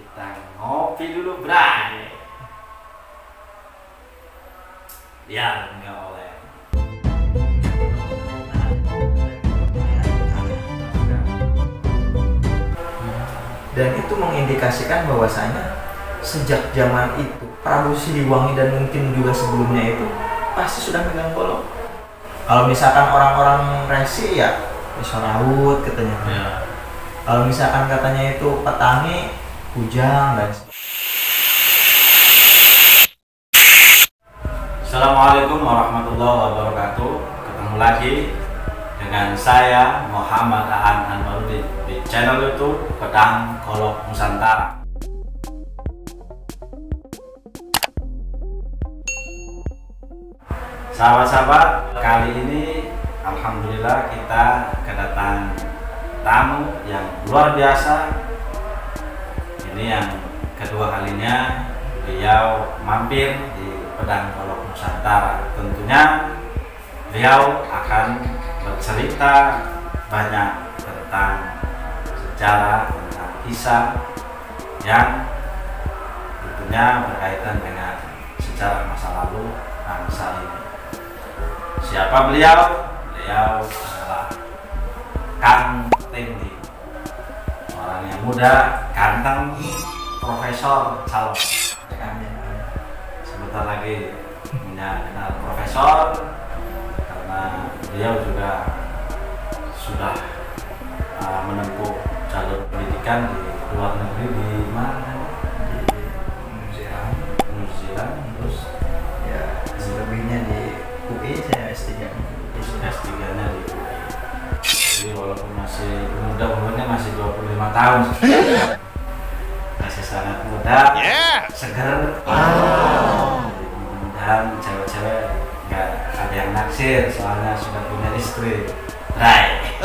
Kita ngopi dulu, Bray. Biar nggak oleh. Dan itu mengindikasikan bahwasanya sejak zaman itu Prabu Siliwangi dan mungkin juga sebelumnya itu pasti sudah megang golok. Kalau misalkan orang-orang resi ya pisau laut katanya. Ya. Kalau misalkan katanya itu petani kujang dan Assalamualaikum warahmatullahi wabarakatuh. Ketemu lagi dengan saya Muhammad Aan Anwaruddin di channel YouTube Pedang Golok Nusantara. Sahabat-sahabat, kali ini alhamdulillah kita kedatangan tamu yang luar biasa. Ini yang kedua kalinya beliau mampir di Pedang Golok Nusantara. Tentunya beliau akan bercerita banyak tentang sejarah, tentang kisah yang tentunya berkaitan dengan sejarah masa lalu bangsa ini. Siapa beliau? Beliau adalah Kang Tendi, orang yang muda, ganteng, profesor calon. Sebentar lagi punya kenal profesor karena beliau juga sudah menempuh jalur pendidikan di luar negeri, di mana? di New Zealand, Terus ya selebihnya di UI. Saya S3 S3-nya di UI. Jadi walaupun masih muda, umurnya masih 25 tahun, masih sangat muda, seger. Mudah-mudahan cewek-cewek nggak ada yang naksir, soalnya sudah punya istri. Right.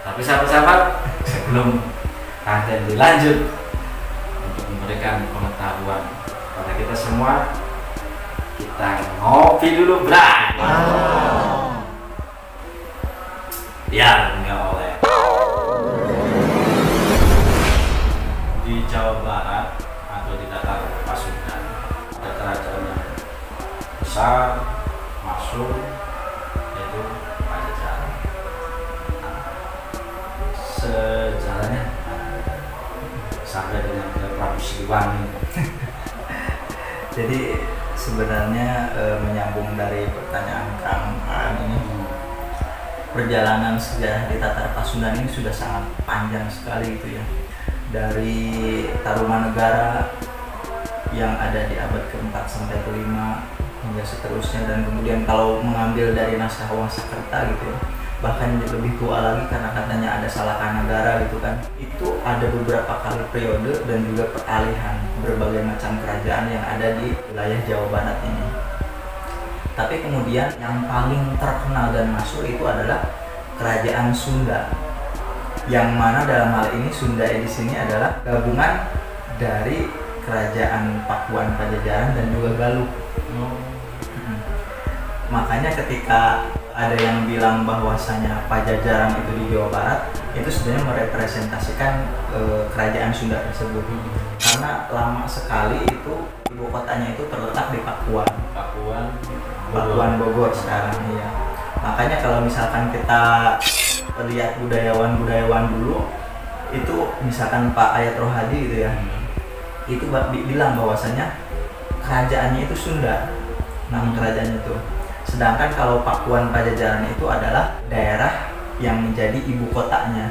Tapi sahabat-sahabat, sebelum kalian dilanjut untuk memberikan pengetahuan pada kita semua, kita ngopi dulu, Bray. Biar nggak oleh. Di Jawa Barat atau di datar Pasundan ada kerajaan yang besar masuk, yaitu Pajajaran. Sejarahnya sampai dengan Prabu Siliwangi. Jadi sebenarnya menyambung dari pertanyaan Kang Aan ini, perjalanan sejarah di Tatar Pasundan ini sudah sangat panjang sekali gitu ya. Dari Tarumanegara yang ada di abad ke-4 sampai ke-5 hingga seterusnya, dan kemudian kalau mengambil dari naskah Wangsakerta gitu ya, bahkan lebih tua lagi karena katanya ada Salakanagara gitu kan. Itu ada beberapa kali periode dan juga peralihan berbagai macam kerajaan yang ada di wilayah Jawa Barat ini. Tapi kemudian yang paling terkenal dan masyhur itu adalah Kerajaan Sunda, yang mana dalam hal ini Sunda di sini adalah gabungan dari Kerajaan Pakuan, Pajajaran dan juga Galuh. Makanya ketika ada yang bilang bahwasanya Pajajaran itu di Jawa Barat, itu sebenarnya merepresentasikan kerajaan Sunda tersebut. Karena lama sekali itu ibu kotanya itu terletak di Pakuan Bogor sekarang ya. Makanya kalau misalkan kita lihat budayawan dulu itu, misalkan Pak Ayat Rohadi gitu ya, itu bilang bahwasanya kerajaannya itu Sunda, nama kerajaannya itu. Sedangkan kalau Pakuan Pajajaran itu adalah daerah yang menjadi ibu kotanya,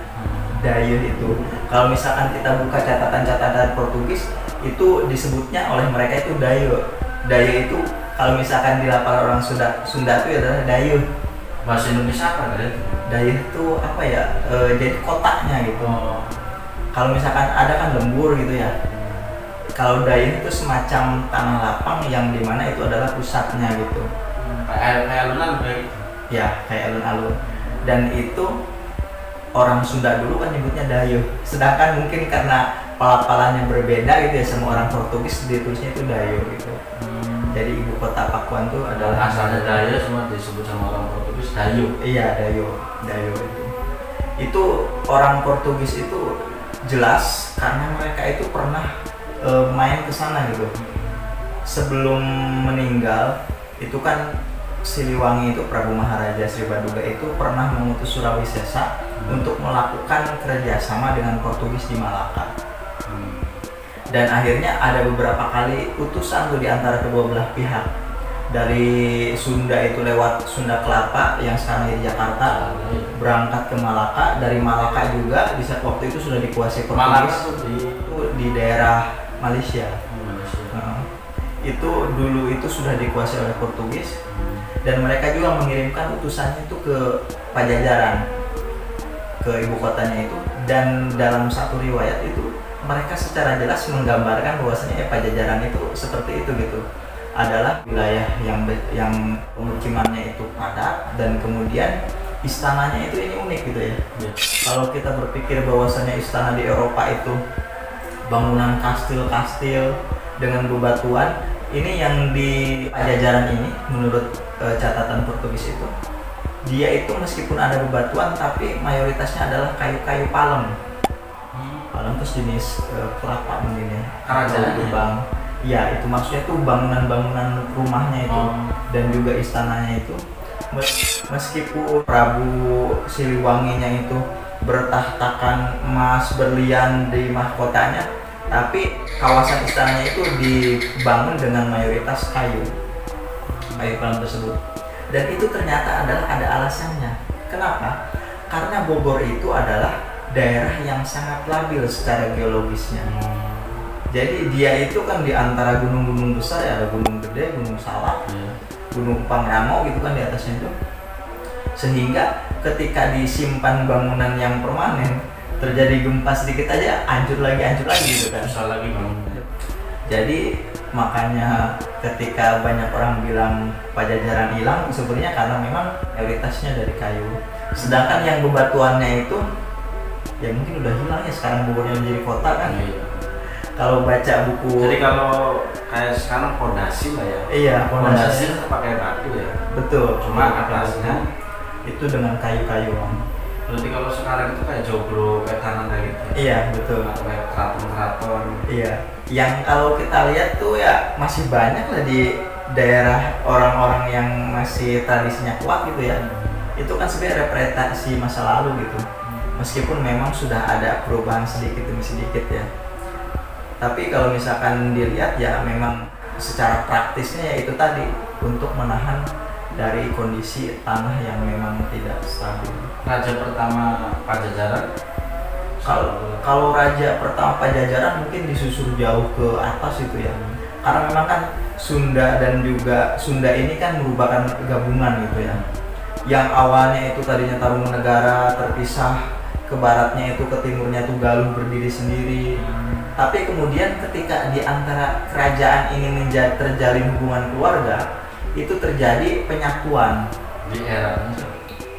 Dayeuh itu. Kalau misalkan kita buka catatan-catatan Portugis, itu disebutnya oleh mereka itu Dayeuh. Dayeuh itu kalau misalkan dilapar orang Sunda itu adalah Dayeuh. Bahasa Indonesia apa dari itu? Dayeuh itu apa ya? Jadi kotanya gitu. Kalau misalkan ada kan lembur gitu ya. Kalau Dayeuh itu semacam tanah lapang yang dimana itu adalah pusatnya gitu. Kayak alun-alun kayak gitu. Ya, kayak alun-alun. Dan itu orang Sunda dulu kan nyebutnya Dayeuh. Sedangkan mungkin karena pelafalannya berbeda gitu ya, sama orang Portugis ditulisnya itu Dayeuh gitu. Jadi ibu kota Pakuan itu adalah asalnya Dayeuh, semua disebut sama orang Portugis Dayeuh. Iya, Dayeuh itu. Itu orang Portugis itu jelas karena mereka itu pernah main ke sana gitu. Sebelum meninggal itu kan Siliwangi itu Prabu Maharaja Sri Baduga itu pernah mengutus Surawisesa untuk melakukan kerjasama dengan Portugis di Malaka. Dan akhirnya ada beberapa kali utusan tuh di antara kedua belah pihak. Dari Sunda itu lewat Sunda Kelapa yang sekarang di Jakarta, berangkat ke Malaka. Dari Malaka juga di saat waktu itu sudah dikuasai Portugis. Itu di daerah Malaysia. Itu dulu itu sudah dikuasai oleh Portugis. Dan mereka juga mengirimkan utusannya itu ke Pajajaran, ke ibu kotanya itu. Dan dalam satu riwayat itu mereka secara jelas menggambarkan bahwasanya Pajajaran itu seperti itu gitu, adalah wilayah yang pemukimannya itu padat dan kemudian istananya itu ini unik gitu ya. Kalau kita berpikir bahwasanya istana di Eropa itu bangunan kastil-kastil dengan bebatuan, ini yang di Pajajaran ini menurut catatan Portugis itu, dia itu meskipun ada bebatuan tapi mayoritasnya adalah kayu-kayu palem. Palem terus jenis kelapa mungkin ya. Kerajaannya. Ya itu maksudnya tuh bangunan-bangunan rumahnya itu dan juga istananya itu, meskipun Prabu Siliwanginya itu bertahtakan emas berlian di mahkotanya, tapi kawasan istananya itu dibangun dengan mayoritas kayu palem tersebut. Dan itu ternyata adalah ada alasannya. Kenapa? Karena Bogor itu adalah daerah yang sangat labil secara geologisnya. Jadi dia itu kan di antara gunung-gunung besar ya, ada Gunung Gede, Gunung Salak, Gunung Pangrango gitu kan di atasnya itu. Sehingga ketika disimpan bangunan yang permanen, terjadi gempa sedikit aja hancur lagi gitu kan. Susah lagi bangun. Jadi makanya ketika banyak orang bilang Pajajaran hilang, sebenarnya karena memang mayoritasnya dari kayu. Sedangkan yang bebatuannya itu ya mungkin udah hilang ya, sekarang Bogornya menjadi kota kan. Kalau baca buku, jadi kalau kayak sekarang fondasi lah ya. Iya, fondasi itu pakai batu ya. Betul. Cuma atasnya itu dengan kayu-kayuan. Berarti kalau sekarang itu kayak joglo kayak tanah kayak gitu. Iya, betul. Atau kayak keraton-keraton. Iya. Yang kalau kita lihat tuh ya masih banyak lah di daerah orang-orang yang masih tradisinya kuat gitu ya. Itu kan sebenarnya representasi masa lalu gitu. Meskipun memang sudah ada perubahan sedikit demi sedikit ya. Tapi kalau misalkan dilihat ya memang secara praktisnya ya itu tadi, untuk menahan dari kondisi tanah yang memang tidak stabil. Raja pertama Pajajaran, Kalau raja pertama Pajajaran mungkin disusur jauh ke atas itu ya. Karena memang kan Sunda dan juga Sunda ini kan merupakan gabungan gitu ya. Yang awalnya itu tadinya Tarumanegara terpisah, ke baratnya itu ke timurnya itu Galuh berdiri sendiri. Tapi kemudian ketika di antara kerajaan ini terjalin hubungan keluarga, itu terjadi penyatuan. di era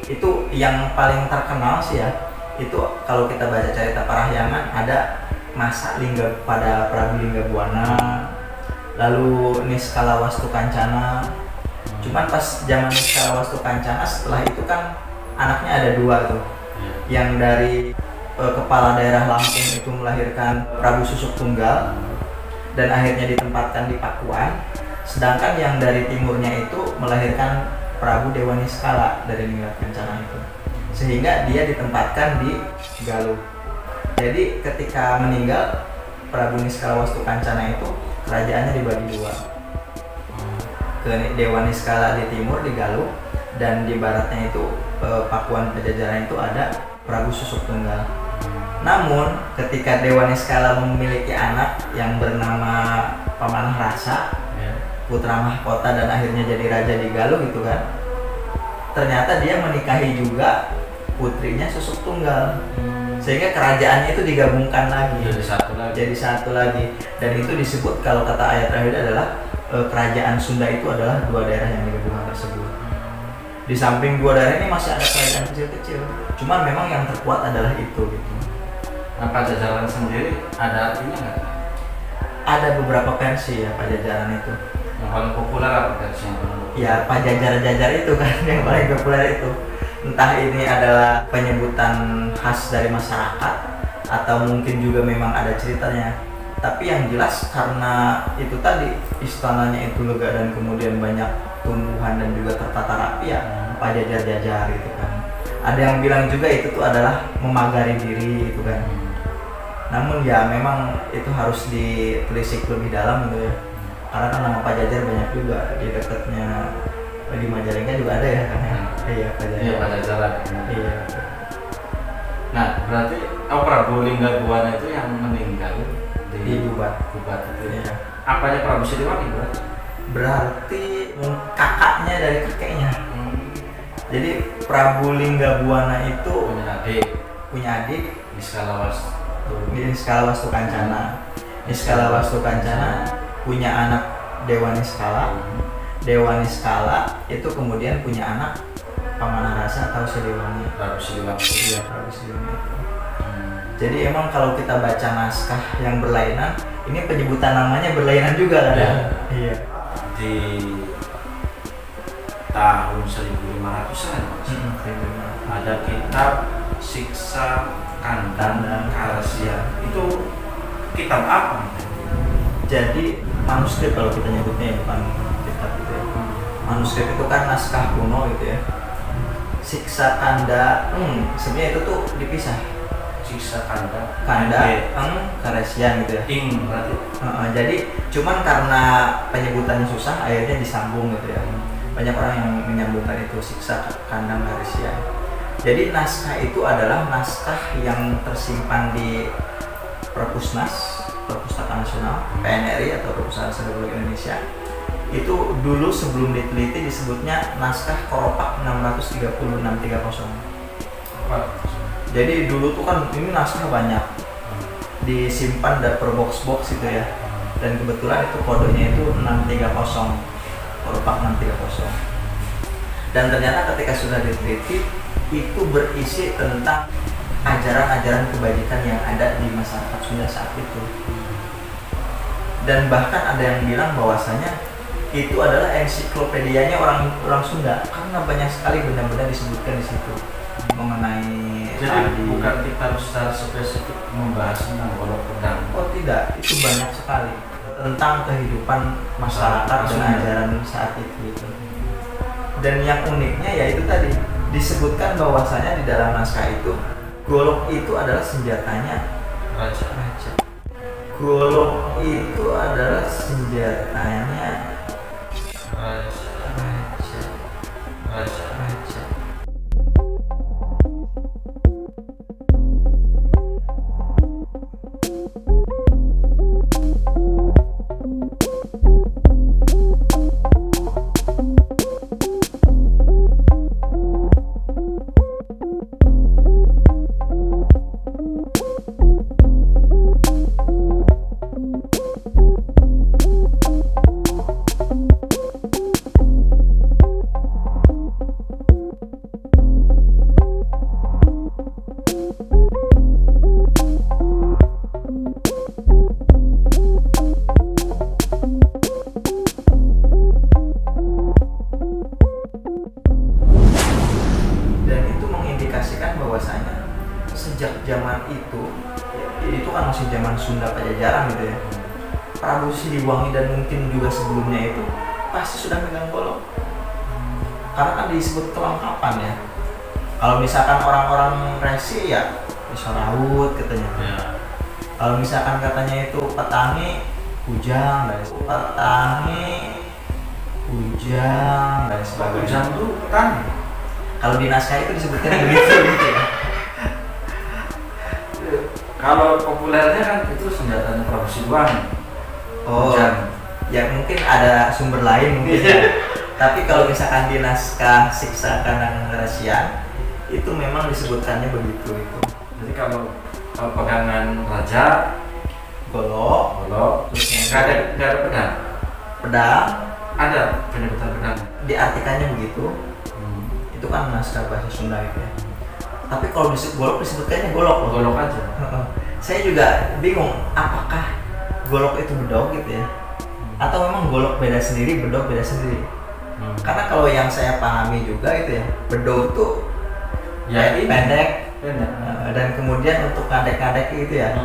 Itu yang paling terkenal sih ya. Itu kalau kita baca cerita Parahyangan, ada masa Lingga pada Prabu Linggabuana, lalu Niskalawastu Kancana. Cuman pas zaman Niskalawastu Kancana, setelah itu kan anaknya ada dua tuh. Yang dari kepala daerah Lampung itu melahirkan Prabu Susuk Tunggal dan akhirnya ditempatkan di Pakuan. Sedangkan yang dari timurnya itu melahirkan Prabu Dewa Niskala dari Ningrat Kencana itu, sehingga dia ditempatkan di Galuh. Jadi ketika meninggal Prabu Niskalawastu Kancana itu, kerajaannya dibagi dua, ke Dewa Niskala di timur di Galuh, dan di baratnya itu Pakuan Pajajaran itu ada Prabu Susuk Tunggal. Namun ketika Dewa Niskala memiliki anak yang bernama Pamanah Rasa, putra mahkota dan akhirnya jadi raja di Galuh gitu kan, ternyata dia menikahi juga putrinya Susuk Tunggal, sehingga kerajaannya itu digabungkan lagi jadi satu lagi. Dan itu disebut, kalau kata ayat terakhir adalah kerajaan Sunda itu adalah dua daerah yang digabungkan tersebut. Di samping dua daerah ini masih ada kerajaan kecil-kecil, cuman memang yang terkuat adalah itu gitu. Nah, Pajajaran sendiri ada artinya nggak? Ada beberapa versi ya Pajajaran itu. Yang paling populer apa versi yang paling populer? Ya Pajajar-jajar itu kan yang paling populer itu. Entah ini adalah penyebutan khas dari masyarakat atau mungkin juga memang ada ceritanya. Tapi yang jelas karena itu tadi istananya itu lega dan kemudian banyak tumbuhan dan juga tertata rapi ya, pajajar-jajar gitu kan. Ada yang bilang juga itu tuh adalah memagari diri gitu kan. Namun ya memang itu harus ditelisik lebih dalam gitu ya. Karena kan nama Pajajar banyak juga di dekatnya di Majalengka juga ada ya kan ya. Iya Pajajar. Iya Pajajaran. Iya. Nah berarti Prabu Linggabuana itu yang meninggal Di Bubat itu ya. Iya. Apanya Prabu Siliwangi berarti? Berarti kakaknya dari kakeknya. Jadi Prabu Linggabuana itu punya adik Niskala Wastu Kancana. Niskala Wastu Kancana punya anak Dewa Niskala. Dewa Niskala itu kemudian punya anak Pamanarasa atau Siliwangi. Prabu Siliwangi. Iya, Prabu Siliwangi. Jadi emang kalau kita baca naskah yang berlainan, ini penyebutan namanya berlainan juga kan? Iya. Di tahun 1500-an ada kitab Siksa Kandang Karasya. Itu kitab apa? Jadi manuskrip kalau kita nyebutnya ya, bukan kitab itu ya. Manuskrip itu kan naskah kuno gitu ya. Siksa Kanda, sebenarnya itu tuh dipisah. Siksa Kanda Karasya gitu ya. Berarti. Jadi cuman karena penyebutannya susah, akhirnya disambung gitu ya. Banyak orang yang menyambungkan itu Siksa Kandang Karasya. Jadi naskah itu adalah naskah yang tersimpan di Perpusnas, Perpustakaan Nasional, PNRI atau Perpustakaan Republik Indonesia. Itu dulu sebelum diteliti disebutnya naskah Koropak 630-630. Jadi dulu tuh kan ini naskah banyak disimpan per box-box gitu ya. Dan kebetulan itu kodenya itu 630, Koropak 630. Dan ternyata ketika sudah diteliti itu berisi tentang ajaran-ajaran kebajikan yang ada di masyarakat Sunda saat itu. Dan bahkan ada yang bilang bahwasanya itu adalah ensiklopedianya orang Sunda karena banyak sekali benda-benda disebutkan di situ mengenai. Jadi bukan kita harus secara spesifik membahas tentang golok pedang. Oh tidak, itu banyak sekali tentang kehidupan masyarakat dan ajaran saat itu. Dan yang uniknya ya itu tadi disebutkan bahwasanya di dalam naskah itu golok itu adalah senjatanya raja. Golok itu adalah senjatanya raja. Bahwasanya sejak zaman itu kan masih zaman Sunda Pajajaran gitu ya. Prabu Siliwangi dan mungkin juga sebelumnya itu pasti sudah megang golok. Karena kan disebut kelengkapan ya. Kalau misalkan orang-orang resi ya bisa laut katanya. Ya. Kalau misalkan katanya itu petangi, kujang dan sebagainya. Kujang itu petani. Kalau di naskah itu disebutkan begitu gitu ya. Kalau populernya kan itu senjatanya Prabu Siliwangi. Oh, ya mungkin ada sumber lain mungkin ya. Tapi kalau misalkan di naskah Siksa Kandang Karasya itu memang disebutkannya begitu itu. Jadi kalau pegangan raja golok, terus nggak ada pedang. Pedang ada penyebutan pedang. Diartikannya begitu. Itu kan naskah bahasa Sunda itu ya. Tapi kalau golok disebutkannya golok. Golok aja. Saya juga bingung apakah golok itu bedog gitu ya, atau memang golok beda sendiri, bedog beda sendiri. Karena kalau yang saya pahami juga itu ya, bedog itu ya pendek dan kemudian untuk ngadek-ngadek gitu ya.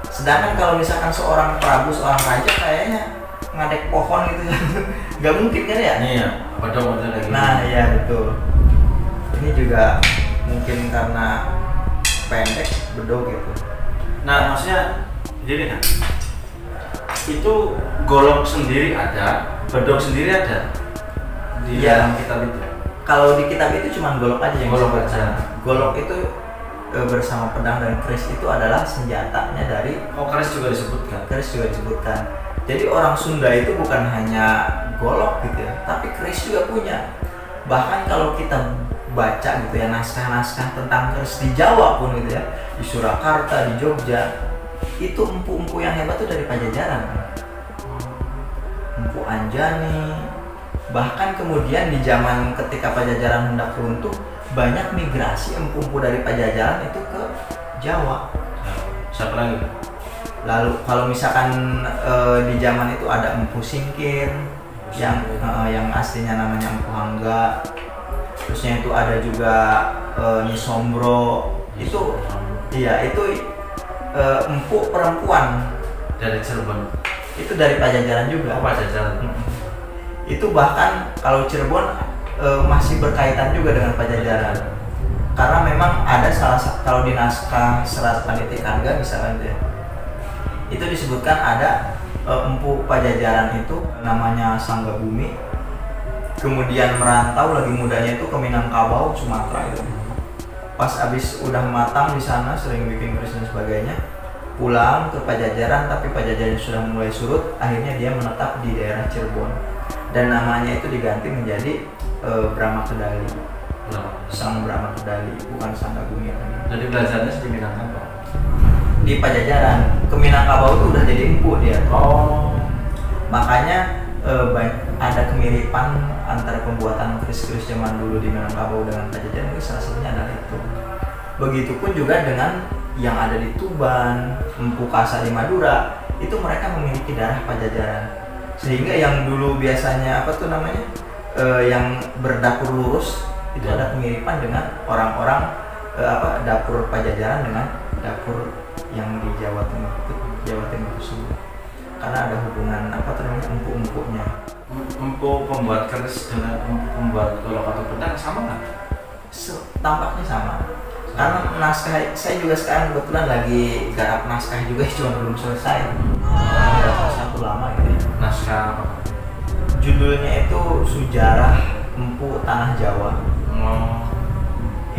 Sedangkan kalau misalkan seorang prabu, seorang raja kayaknya ngadek pohon gitu ya, nggak mungkin kan ya? Iya, bedog lagi. Nah iya betul. Ini juga mungkin karena pendek bedog gitu. Nah maksudnya gini kan, itu golok sendiri ada, bedog sendiri ada di dalam kitab itu. Kalau di kitab itu cuma golok aja yang Golok disebutkan. aja. Golok itu bersama pedang dan keris itu adalah senjatanya dari Keris juga disebutkan. keris juga disebutkan. Jadi orang Sunda itu bukan hanya golok gitu ya, tapi keris juga punya. Bahkan kalau kita baca gitu ya naskah-naskah tentang keris di Jawa pun gitu ya, di Surakarta, di Jogja, itu empu-empu yang hebat tuh dari Pajajaran. Empu Anjani. Bahkan kemudian di zaman ketika Pajajaran hendak runtuh, banyak migrasi empu-empu dari Pajajaran itu ke Jawa. Siapa lagi? Lalu kalau misalkan di zaman itu ada Empu Singkir yang aslinya namanya Empu Hangga. Terusnya itu ada juga Nyi Sombro. Itu iya itu empu perempuan Dari Cirebon. itu dari Pajajaran juga. Pajajaran. Itu bahkan kalau Cirebon masih berkaitan juga dengan Pajajaran. Karena memang ada kalau di naskah Serat Pandita Karga misalnya gitu ya, itu disebutkan ada empu Pajajaran itu namanya Sanggabumi, kemudian merantau lagi mudanya itu ke Minangkabau, Sumatera itu. Pas abis udah matang di sana, sering bikin keris dan sebagainya, pulang ke Pajajaran, tapi Pajajaran sudah mulai surut, akhirnya dia menetap di daerah Cirebon dan namanya itu diganti menjadi Brahma Kedali. Sang Brahma Kedali, bukan Sanggabumi. Jadi belajarnya di Minangkabau. Di Pajajaran, ke Minangkabau itu udah jadi empu dia. Makanya ada kemiripan antara pembuatan keris-keris zaman dulu di Minangkabau dengan Pajajaran, itu salah satunya adalah itu. Begitupun juga dengan yang ada di Tuban, Empu Kasa di Madura, itu mereka memiliki darah Pajajaran. Sehingga yang dulu biasanya apa tuh namanya, yang berdapur lurus, itu ada kemiripan dengan orang-orang dapur Pajajaran dengan dapur yang di Jawa Timur tersebut, karena ada hubungan apa tuh namanya empu-empunya. Empu pembuat keris dengan empu pembuat golok atau pedang sama nggak? Tampaknya sama, karena naskah saya juga sekarang kebetulan lagi garap naskah juga, cuma belum selesai. Ada satu lama gitu ya. Naskah apa? Judulnya itu Sejarah Empu Tanah Jawa.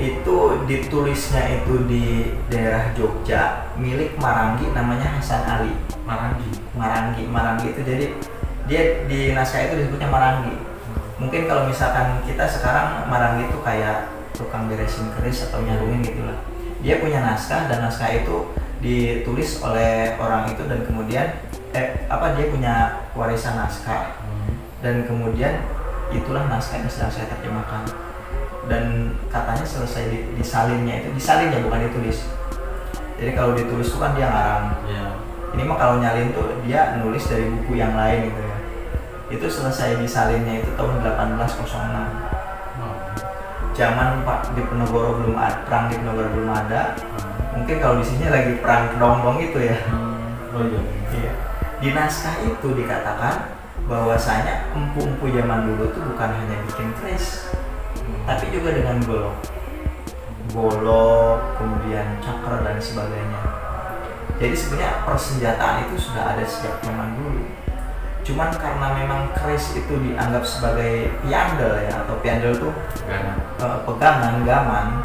Itu ditulisnya itu di daerah Jogja, milik Maranggi, namanya Hasan Ali. Maranggi itu jadi dia di naskah itu disebutnya Maranggi. Mungkin kalau misalkan kita sekarang Maranggi itu kayak tukang beresin keris atau nyarungin gitulah. Dia punya naskah dan naskah itu ditulis oleh orang itu dan kemudian dia punya warisan naskah dan kemudian itulah naskah yang sedang saya terjemahkan. Dan katanya selesai disalinnya bukan ditulis. Jadi kalau ditulis itu kan dia ngarang. Ini mah kalau nyalin tuh dia nulis dari buku yang lain gitu ya. Itu selesai disalinnya itu tahun 1806. Zaman Pak Diponegoro belum ada, perang Diponegoro belum ada. Mungkin kalau di sini lagi perang Kedongbong gitu ya. Iya. Di naskah itu dikatakan bahwasanya empu-empu zaman dulu tuh bukan hanya bikin keris, tapi juga dengan golok, kemudian cakra dan sebagainya. Jadi sebenarnya persenjataan itu sudah ada sejak zaman dulu. Cuman karena memang keris itu dianggap sebagai piandel ya, atau piandel tuh pegangan, gaman,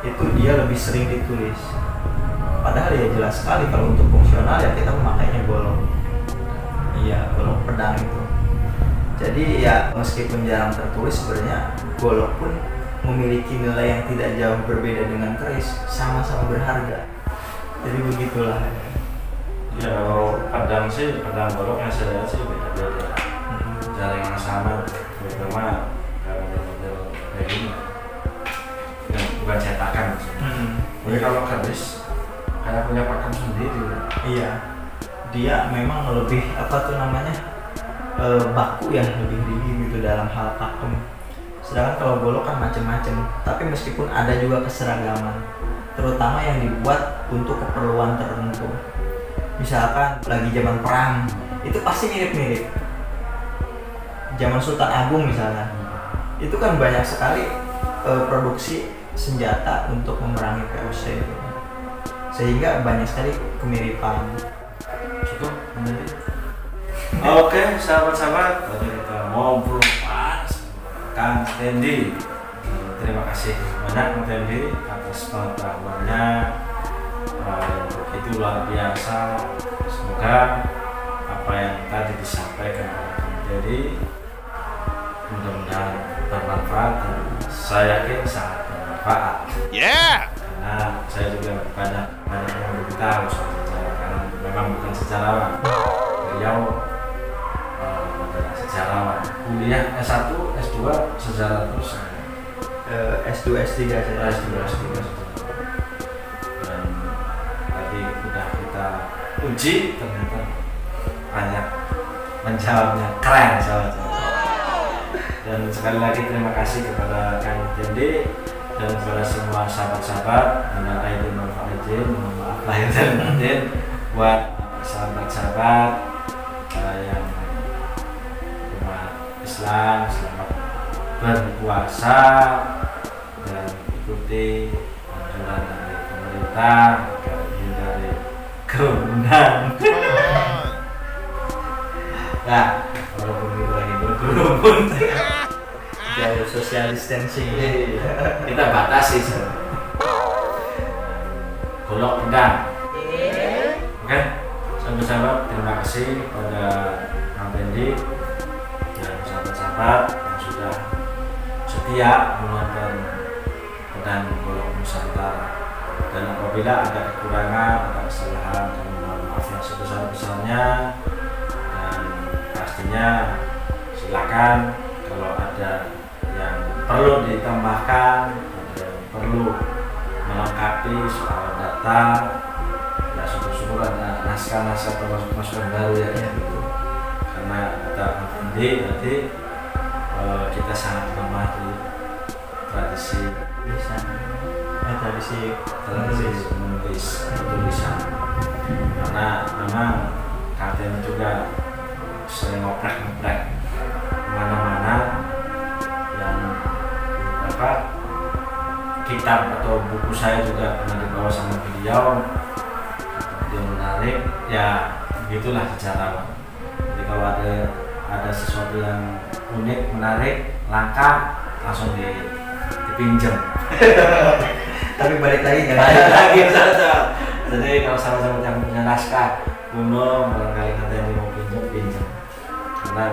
itu dia lebih sering ditulis. Padahal ya jelas sekali kalau untuk fungsional ya kita memakainya golok. Iya, golok pedang itu. Jadi ya meskipun jarang tertulis, sebenarnya golok pun memiliki nilai yang tidak jauh berbeda dengan keris, sama-sama berharga. Jadi begitulah. Ya kalau pedang golok yang saya lihat sih beda-beda. Jarang yang sama, terutama model kayak gini. Bukan cetakan. Jadi kalau keris kayak punya pakem sendiri. Iya. Dia memang lebih baku ya, lebih rigid gitu dalam hal pakem. Sedangkan kalau golok kan macam-macam, tapi meskipun ada juga keseragaman, terutama yang dibuat untuk keperluan tertentu. Misalkan lagi zaman perang, itu pasti mirip-mirip. Zaman Sultan Agung misalnya, itu kan banyak sekali produksi senjata untuk memerangi VOC gitu. Sehingga banyak sekali kemiripan. Cukup menjadi. Oke, sahabat-sahabat, tadi kita ngobrol Kang Tendi. Terima kasih banyak Kang Tendi atas pengetahuannya yang begitu luar biasa. Semoga apa yang tadi disampaikan oleh Kang Tendi mudah-mudahan bermanfaat, dan saya yakin sangat bermanfaat. Karena saya juga banyak yang belum tahu soal sejarah, karena memang bukan sejarawan. Beliau adalah sejarawan. Kuliah S1, S2 sejarah terus. S2, S3 saya. S2, S3. Dan tadi udah kita uji, ternyata banyak menjawabnya keren, sahabat-sahabat. Dan sekali lagi terima kasih kepada Kang Tendi dan kepada semua sahabat-sahabat. Dengan aidin wal faizin, mohon maaf lahir dan batin buat sahabat-sahabat yang umat Islam. Selamat berpuasa dan ikuti anjuran dari pemerintah agar hindari kerumunan. Nah, walaupun kita lagi berkerumun, Jauh social distancing. kita batasi golok pedang. Oke, sahabat-sahabat, terima kasih kepada Kang Tendi dan sahabat-sahabat yang sudah setia menonton pedang golok Nusantara. Dan apabila ada kekurangan, ada kesalahan, kami mohon maaf yang sebesar-besarnya. Dan pastinya silakan kalau ada yang perlu ditambahkan, ada yang perlu melengkapi soal data, ya syukur-syukur ada naskah-naskah atau masukan baru ya, gitu. Karena kata Kang Tendi nanti kita sangat lemah di tradisi menulis tulisan, karena memang Kang Tendi juga sering ngoprek-ngoprek mana-mana yang kitab atau buku saya juga pernah dibawa sama beliau. Dia menarik, ya begitulah sejarawan. Jadi kalau ada sesuatu yang unik, menarik, langka, langsung dipinjam. Tapi balik lagi saja. Jadi kalau sama-sama yang punya naskah kuno, barangkali nanti yang mau pinjam. Karena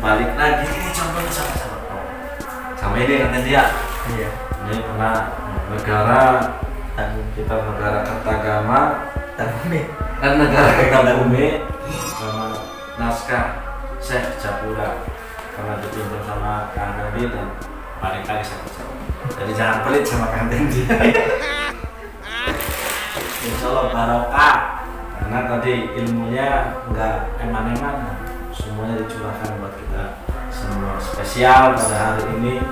balik lagi ini contohnya sama-sama. Sama ini kan dia. Iya. Ini pernah negara Kertagama dan negara Kertabumi sama naskah Syekh Japura karena dipinjam sama Kang Tendi dan balik lagi sama-sama. Jadi jangan pelit sama Kang Tendi. Insya Allah barokah, karena tadi ilmunya nggak eman-eman, semuanya dicurahkan buat kita semua. Spesial pada hari ini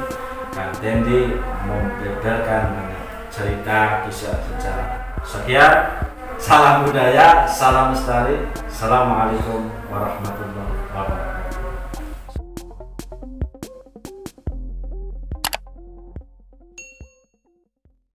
Kang Tendi membeberkan banyak cerita kisah sejarah. Sekian, salam budaya, salam lestari. Assalamualaikum warahmatullahi wabarakatuh.